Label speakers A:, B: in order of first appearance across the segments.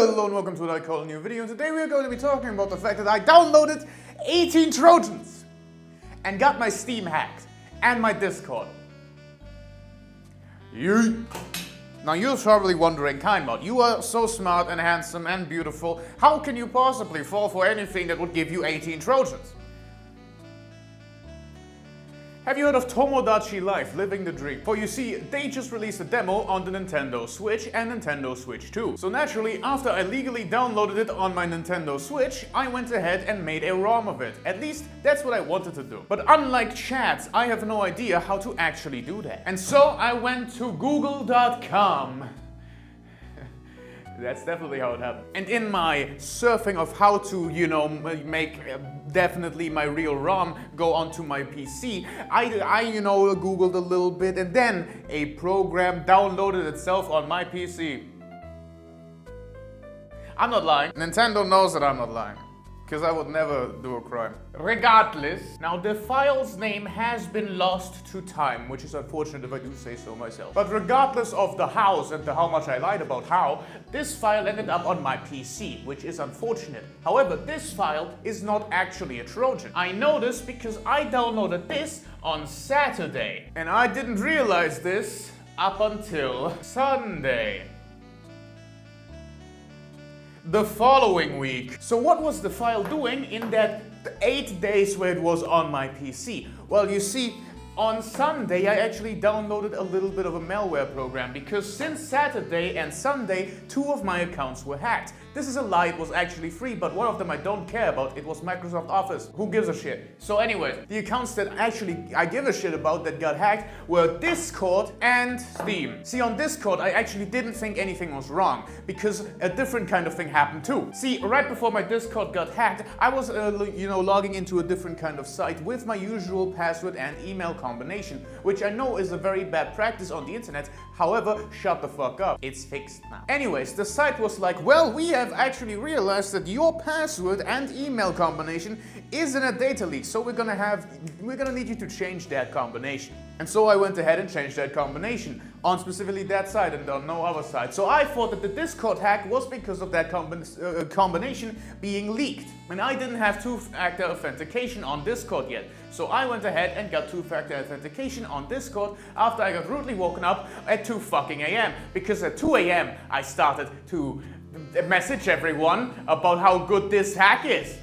A: Hello and welcome to another cool new video. Today we are going to be talking about the fact that I downloaded 18 Trojans and got my Steam hacked and my Discord. Now you're probably wondering, Kindbot, you are so smart and handsome and beautiful. How can you possibly fall for anything that would give you 18 Trojans? Have you heard of Tomodachi Life, Living the Dream? For you see, they just released a demo on the Nintendo Switch and Nintendo Switch 2. So naturally, after I legally downloaded it on my Nintendo Switch, I went ahead and made a ROM of it. At least, that's what I wanted to do. But unlike Chad, I have no idea how to actually do that. And so I went to google.com. That's definitely how it happened. And in my surfing of how to, make definitely my real ROM go onto my PC, I Googled a little bit and then a program downloaded itself on my PC. I'm not lying. Nintendo knows that I'm not lying, because I would never do a crime. Regardless, now the file's name has been lost to time, which is unfortunate if I do say so myself. But regardless of the hows and how much I lied about how, this file ended up on my PC, which is unfortunate. However, this file is not actually a Trojan. I know this because I downloaded this on Saturday. And I didn't realize this up until Sunday. The following week. So what was the file doing in that 8 days where it was on my PC? Well, you see, on Sunday I actually downloaded a little bit of a malware program because since Saturday and Sunday, 2 of my accounts were hacked. This is a lie, it was actually free, but one of them I don't care about. It was Microsoft Office. Who gives a shit? So anyways, the accounts that actually I give a shit about that got hacked were Discord and Steam. See, on Discord I actually didn't think anything was wrong because a different kind of thing happened too. See, right before my Discord got hacked, I was logging into a different kind of site with my usual password and email combination, which I know is a very bad practice on the internet. However, shut the fuck up. It's fixed now. Anyways, the site was like, well, we have actually realized that your password and email combination is in a data leak, so we're gonna need you to change that combination. And so I went ahead and changed that combination on specifically that side and on no other side. So I thought that the Discord hack was because of that combination being leaked. And I didn't have two-factor authentication on Discord yet. So I went ahead and got two-factor authentication on Discord after I got rudely woken up at 2 fucking a.m. Because at 2 a.m. I started to message everyone about how good this hack is.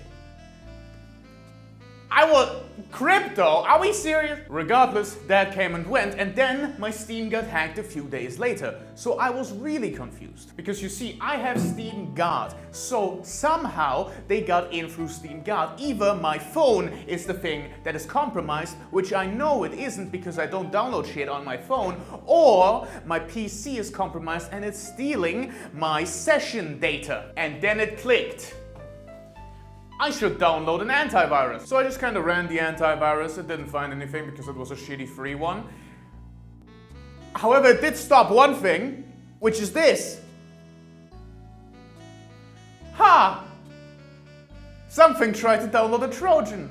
A: Crypto? Are we serious? Regardless, that came and went, and then my Steam got hacked a few days later. So I was really confused. Because you see, I have Steam Guard. So somehow they got in through Steam Guard. Either my phone is the thing that is compromised, which I know it isn't because I don't download shit on my phone, or my PC is compromised and it's stealing my session data. And then it clicked. I should download an antivirus. So I just kind of ran the antivirus. It didn't find anything because it was a shitty free one. However, it did stop one thing, which is this. Ha! Something tried to download a Trojan.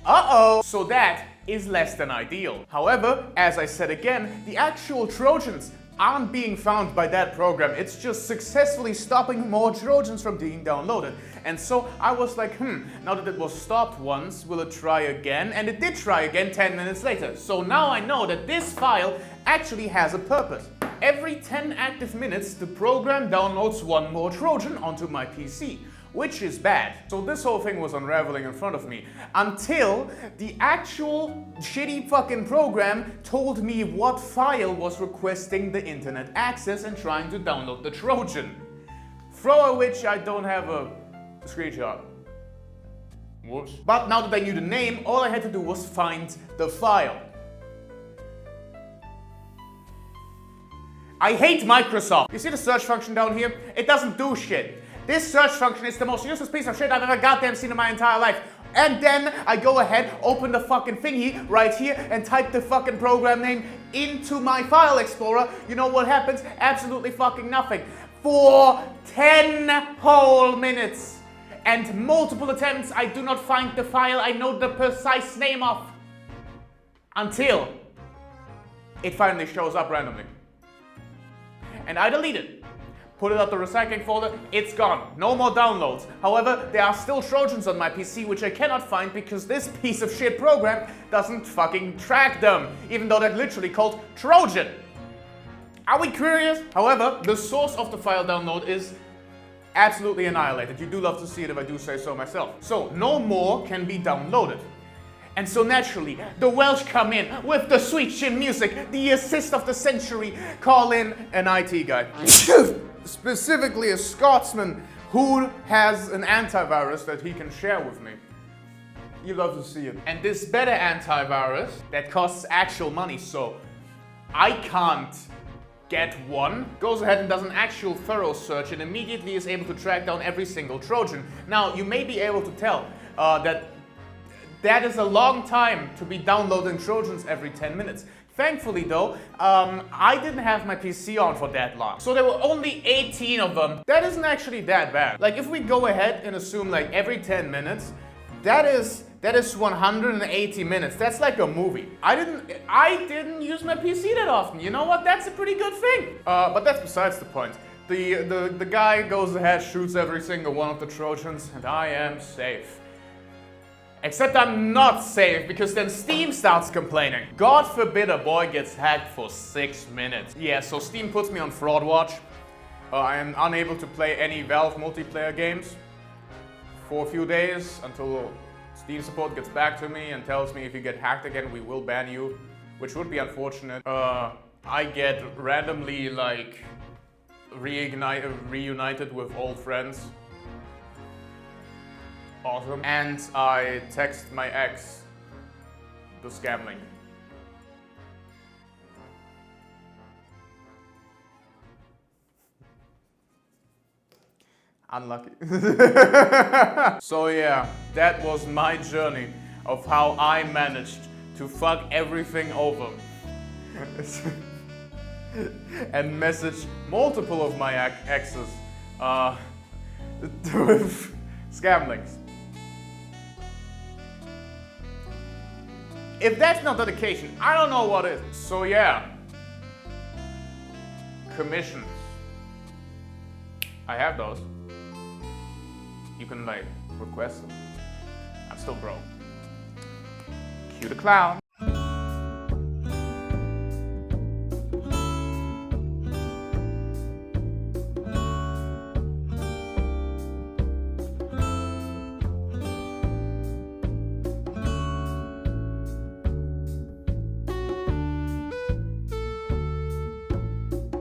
A: Uh-oh. So that is less than ideal. However, as I said again, the actual Trojans aren't being found by that program. It's just successfully stopping more Trojans from being downloaded. And so I was like, now that it was stopped once, will it try again? And it did try again 10 minutes later. So now I know that this file actually has a purpose. Every 10 active minutes, the program downloads 1 more Trojan onto my PC, which is bad. So this whole thing was unraveling in front of me until the actual shitty fucking program told me what file was requesting the internet access and trying to download the Trojan. For which I don't have a screenshot. Whoops. But now that I knew the name, all I had to do was find the file. I hate Microsoft. You see the search function down here? It doesn't do shit. This search function is the most useless piece of shit I've ever goddamn seen in my entire life. And then I go ahead, open the fucking thingy right here and type the fucking program name into my file explorer. You know what happens? Absolutely fucking nothing. For 10 whole minutes and multiple attempts, I do not find the file I know the precise name of. Until it finally shows up randomly. And I delete it. put it at the recycling folder, it's gone. No more downloads. However, there are still Trojans on my PC which I cannot find because this piece of shit program doesn't fucking track them, even though they're literally called Trojan. Are we curious? However, the source of the file download is absolutely annihilated. You do love to see it if I do say so myself. So, no more can be downloaded. And so naturally, the Welsh come in with the sweet chin music, the assist of the century, call in an IT guy. Specifically a Scotsman who has an antivirus that he can share with me. You love to see it. And this better antivirus that costs actual money, so I can't get one, goes ahead and does an actual thorough search and immediately is able to track down every single Trojan. Now, you may be able to tell that is a long time to be downloading Trojans every 10 minutes. Thankfully though, I didn't have my PC on for that long. So there were only 18 of them. That isn't actually that bad. Like if we go ahead and assume like every 10 minutes, that is 180 minutes. That's like a movie. I didn't use my PC that often. You know what? That's a pretty good thing. But that's besides the point. The guy goes ahead, shoots every single one of the Trojans, and I am safe. Except I'm not safe, because then Steam starts complaining. God forbid a boy gets hacked for 6 minutes. Yeah, so Steam puts me on fraud watch. I am unable to play any Valve multiplayer games for a few days until Steam support gets back to me and tells me if you get hacked again, we will ban you, which would be unfortunate. I get randomly like reunited with old friends. Awesome. And I text my ex the scam link. Unlucky. So yeah, that was my journey of how I managed to fuck everything over. And message multiple of my exes with scam links. If that's not dedication, I don't know what is. So yeah, commissions. I have those. You can like request them. I'm still broke. Cue the clown.